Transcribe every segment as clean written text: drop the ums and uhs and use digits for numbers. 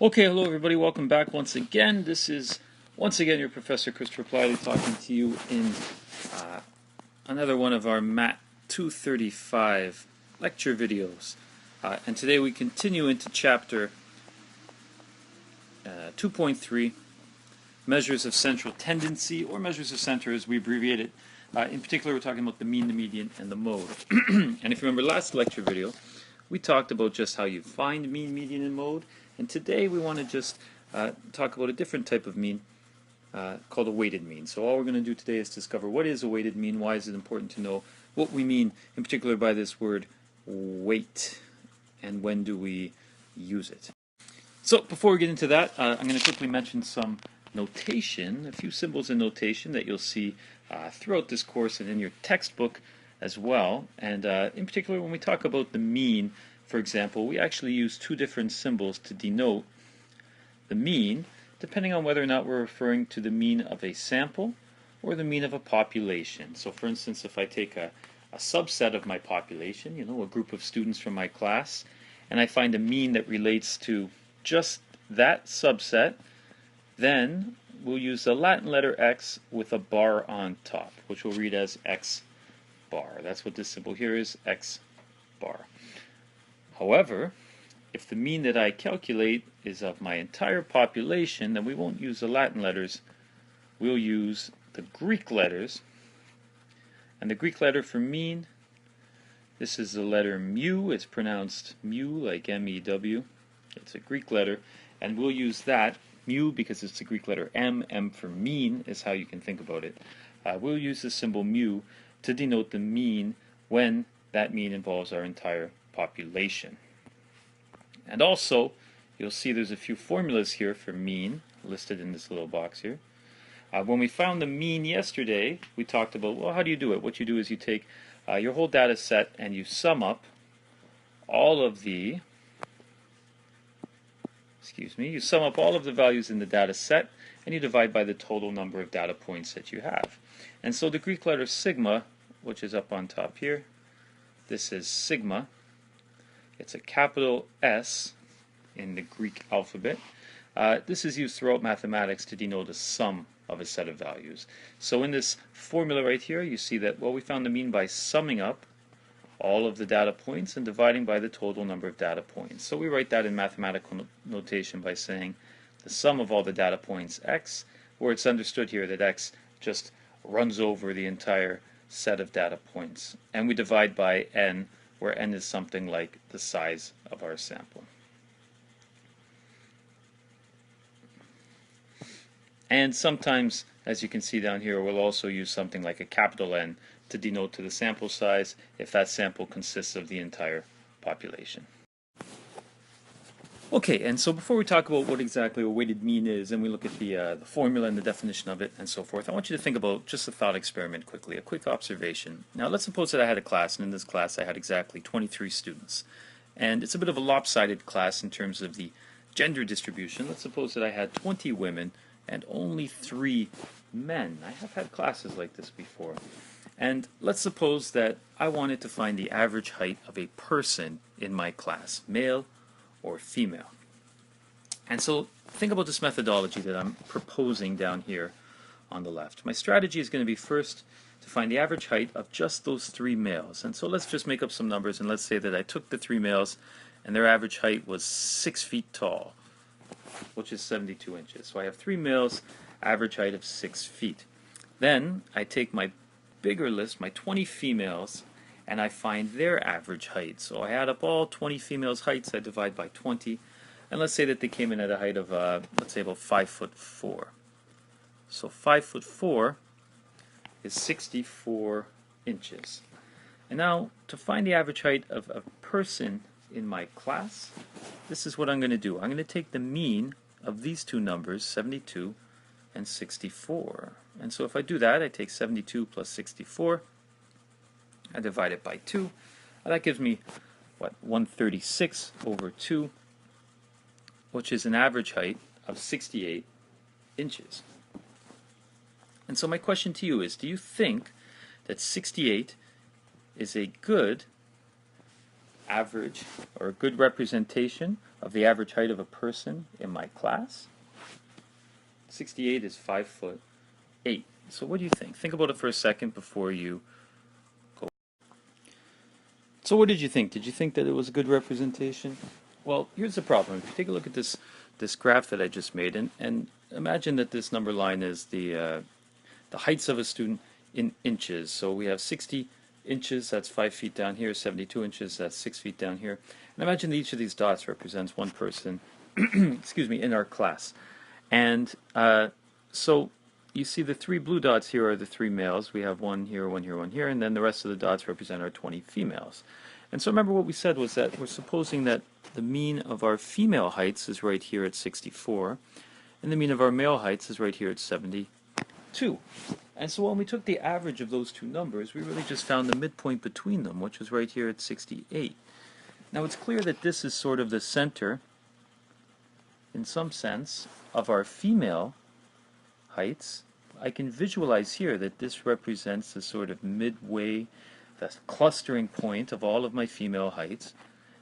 Okay, hello everybody, welcome back once again. This is once again your Professor Christopher Pliley talking to you in another one of our MAT 235 lecture videos. And today we continue into chapter 2.3, measures of central tendency, or measures of center as we abbreviate it. In particular, we're talking about the mean, the median, and the mode. And if you remember last lecture video, we talked about just how you find mean, median, and mode. And today we want to just talk about a different type of mean called a weighted mean. So all we're going to do today is discover what is a weighted mean, why is it important to know what we mean in particular by this word weight, and when do we use it. So before we get into that, I'm going to quickly mention some notation, a few symbols in notation that you'll see throughout this course and in your textbook as well. And in particular, when we talk about the mean, for example, we actually use two different symbols to denote the mean, depending on whether or not we're referring to the mean of a sample or the mean of a population. So for instance, if I take a subset of my population, a group of students from my class, and I find a mean that relates to just that subset, then we'll use the Latin letter x with a bar on top, which we'll read as x bar. That's what this symbol here is, x bar. However, if the mean that I calculate is of my entire population, then we won't use the Latin letters, we'll use the Greek letters. And the Greek letter for mean, this is the letter mu. It's pronounced mu, like M-E-W. It's a Greek letter, and we'll use that, mu, because it's the Greek letter M. M for mean is how you can think about it. We'll use the symbol mu to denote the mean when that mean involves our entire population. And also, you'll see there's a few formulas here for mean listed in this little box here. When we found the mean yesterday, we talked about, well, how do you do it? What you do is you take your whole data set and you sum up all of the you sum up all of the values in the data set and you divide by the total number of data points that you have. And so the Greek letter sigma, which is up on top here, this is sigma. It's a capital S in the Greek alphabet. This is used throughout mathematics to denote a sum of a set of values. So in this formula right here, you see that, well, we found the mean by summing up all of the data points and dividing by the total number of data points. So we write that in mathematical notation by saying the sum of all the data points x, where it's understood here that x just runs over the entire set of data points. And we divide by n, where n is something like the size of our sample. And sometimes, as you can see down here, we'll also use something like a capital N to denote to the sample size if that sample consists of the entire population. Okay, and so before we talk about what exactly a weighted mean is, and we look at the formula and the definition of it and so forth, I want you to think about just a thought experiment quickly, a quick observation. Now let's suppose that I had a class, and in this class I had exactly 23 students. And it's a bit of a lopsided class in terms of the gender distribution. Let's suppose that I had 20 women and only 3 men. I have had classes like this before. And let's suppose that I wanted to find the average height of a person in my class, male or female. And so think about this methodology that I'm proposing down here on the left. My strategy is going to be first to find the average height of just those 3 males. And so let's just make up some numbers, and let's say that I took the 3 males and their average height was 6 feet tall, which is 72 inches. So I have 3 males, average height of 6 feet. Then I take my bigger list, my 20 females, and I find their average height. So I add up all 20 females' heights, I divide by 20, and let's say that they came in at a height of, let's say about 5'4". So 5'4" is 64 inches. And now, to find the average height of a person in my class, this is what I'm going to do. I'm going to take the mean of these two numbers, 72 and 64. And so if I do that, I take 72 plus 64, I divide it by 2, and that gives me, 136 over 2, which is an average height of 68 inches. And so my question to you is, do you think that 68 is a good average or a good representation of the average height of a person in my class? 68 is 5'8". So what do you think? Think about it for a second before you go. So what did you think? Did you think that it was a good representation? Well, here's the problem. If you take a look at this graph that I just made, and imagine that this number line is the heights of a student in inches. So we have 60 inches, that's 5 feet down here, 72 inches, that's 6 feet down here. And imagine that each of these dots represents one person, excuse me, in our class. And so you see the 3 blue dots here are the 3 males. We have one here, one here, one here, and then the rest of the dots represent our 20 females. And so remember what we said was that we're supposing that the mean of our female heights is right here at 64, and the mean of our male heights is right here at 72. And so when we took the average of those two numbers, we really just found the midpoint between them, which was right here at 68. Now it's clear that this is sort of the center, in some sense, of our female heights. I can visualize here that this represents the sort of midway, the clustering point of all of my female heights,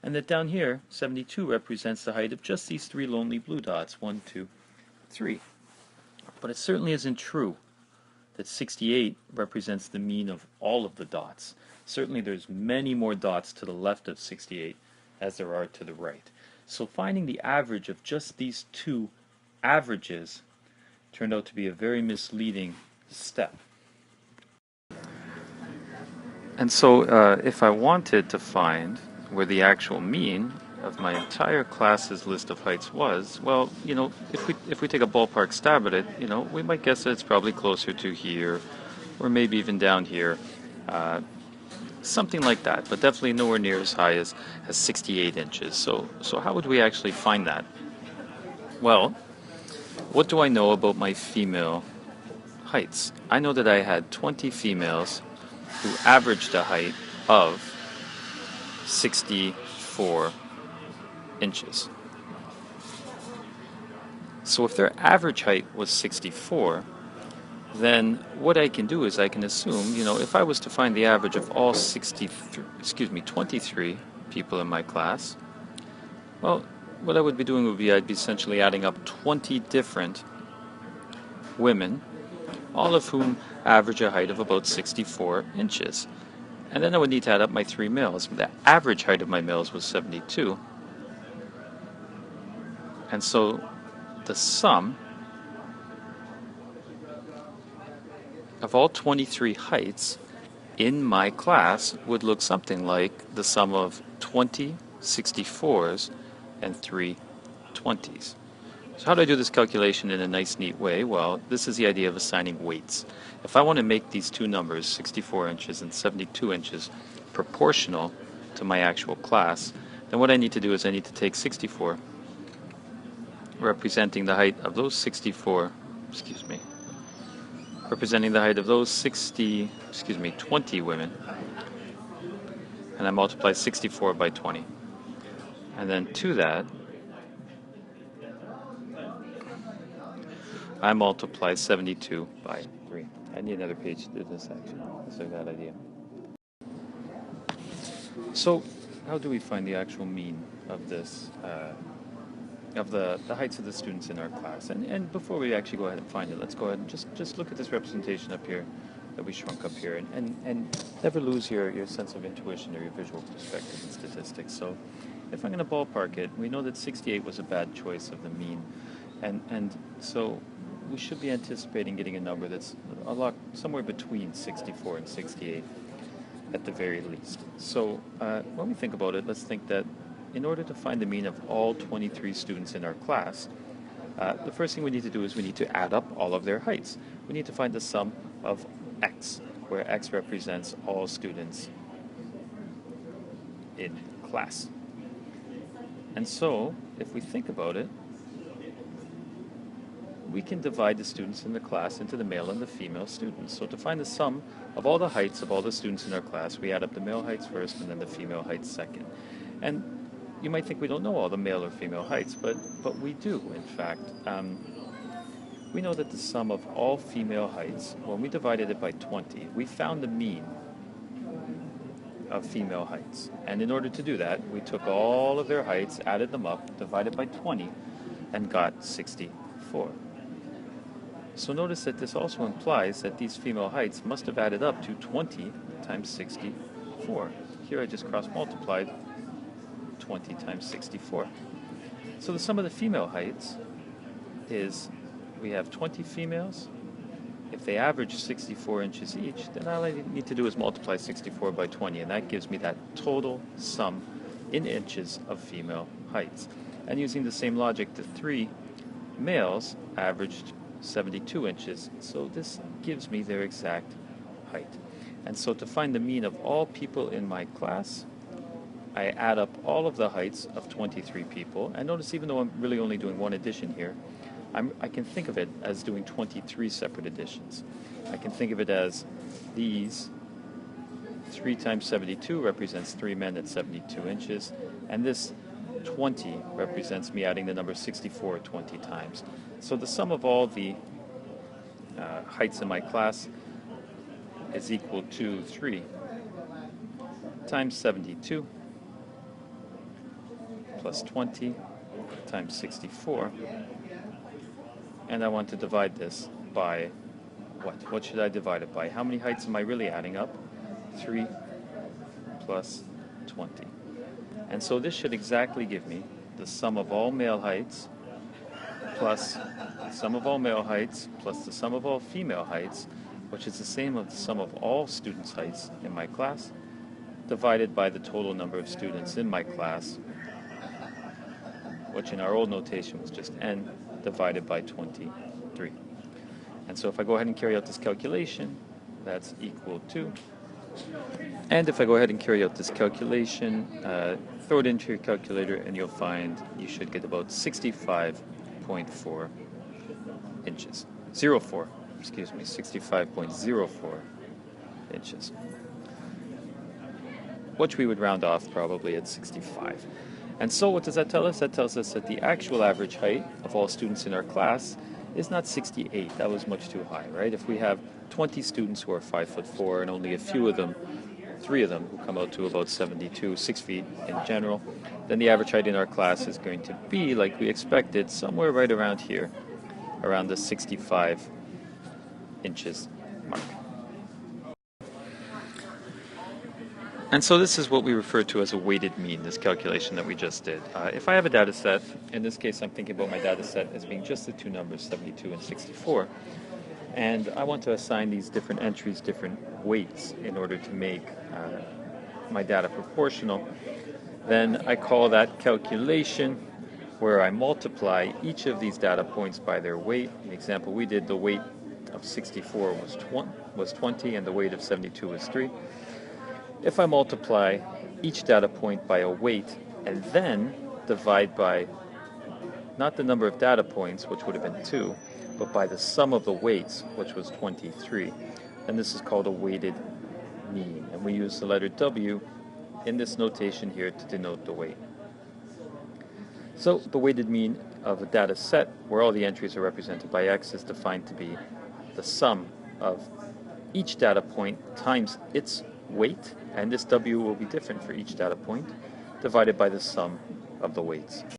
and that down here, 72 represents the height of just these 3 lonely blue dots, 1, 2, 3. But it certainly isn't true that 68 represents the mean of all of the dots. Certainly there's many more dots to the left of 68 as there are to the right. So finding the average of just these two averages turned out to be a very misleading step. And so if I wanted to find where the actual mean of my entire class's list of heights was, well, you know, if we take a ballpark stab at it, you know, we might guess that it's probably closer to here, or maybe even down here, something like that, but definitely nowhere near as high as 68 inches. So how would we actually find that? Well, what do I know about my female heights? I know that I had 20 females who averaged a height of 64 inches. So if their average height was 64, then what I can do is I can assume, you know, if I was to find the average of all 23 people in my class, well, what I would be doing would be I'd be essentially adding up 20 different women, all of whom average a height of about 64 inches. And then I would need to add up my 3 males. The average height of my males was 72. And so the sum of all 23 heights in my class would look something like the sum of 20 64s and 3 20s. So how do I do this calculation in a nice, neat way? Well, this is the idea of assigning weights. If I want to make these two numbers, 64 inches and 72 inches, proportional to my actual class, then what I need to do is I need to take 64, representing the height of those 20 women, and I multiply 64 by 20. And then to that, I multiply 72 by 3. I need another page to do this, actually. That's a bad idea. So, how do we find the actual mean of this, of the heights of the students in our class? And before we actually go ahead and find it, let's go ahead and just look at this representation up here that we shrunk up here, and never lose your sense of intuition or your visual perspective in statistics. So, if I'm going to ballpark it, we know that 68 was a bad choice of the mean, and so we should be anticipating getting a number that's a lot somewhere between 64 and 68 at the very least. So when we think about it, let's think that in order to find the mean of all 23 students in our class, the first thing we need to do is we need to add up all of their heights. We need to find the sum of x, where x represents all students in class. And so, if we think about it, we can divide the students in the class into the male and the female students. So to find the sum of all the heights of all the students in our class, we add up the male heights first and then the female heights second. And you might think we don't know all the male or female heights, but we do, in fact. We know that the sum of all female heights, when we divided it by 20, we found the mean of female heights. And in order to do that, we took all of their heights, added them up, divided by 20, and got 64. So notice that this also implies that these female heights must have added up to 20 times 64. Here I just cross-multiplied 20 times 64. So the sum of the female heights is, we have 20 females. If they average 64 inches each, then all I need to do is multiply 64 by 20, and that gives me that total sum in inches of female heights. And using the same logic, the 3 males averaged 72 inches, so this gives me their exact height. And so to find the mean of all people in my class, I add up all of the heights of 23 people, and notice even though I'm really only doing one addition here, I can think of it as doing 23 separate additions. I can think of it as these 3 times 72 represents 3 men at 72 inches, and this 20 represents me adding the number 64 20 times. So the sum of all the heights in my class is equal to 3 times 72 plus 20 times 64. And I want to divide this by what? What should I divide it by? How many heights am I really adding up? 3 plus 20. And so this should exactly give me the sum of all male heights plus the sum of all male heights plus the sum of all female heights, which is the same as the sum of all students' heights in my class, divided by the total number of students in my class, which in our old notation was just n, divided by 23. And so if I go ahead and carry out this calculation, that's equal to, and if I go ahead and carry out this calculation, throw it into your calculator and you'll find you should get about 65.4 inches. 65.04 inches. Which we would round off probably at 65. And so what does that tell us? That tells us that the actual average height of all students in our class is not 68. That was much too high, right? If we have 20 students who are 5'4" and only a few of them, 3 of them, who come out to about 72, 6 feet in general, then the average height in our class is going to be, like we expected, somewhere right around here, around the 65 inches mark. And so this is what we refer to as a weighted mean, this calculation that we just did. If I have a data set, in this case I'm thinking about my data set as being just the two numbers, 72 and 64, and I want to assign these different entries different weights in order to make my data proportional, then I call that calculation where I multiply each of these data points by their weight. In the example we did, the weight of 64 was 20 and the weight of 72 was 3. If I multiply each data point by a weight and then divide by not the number of data points, which would have been 2, but by the sum of the weights, which was 23, and this is called a weighted mean. And we use the letter W in this notation here to denote the weight. So the weighted mean of a data set where all the entries are represented by X is defined to be the sum of each data point times its weight, and this W will be different for each data point, divided by the sum of the weights.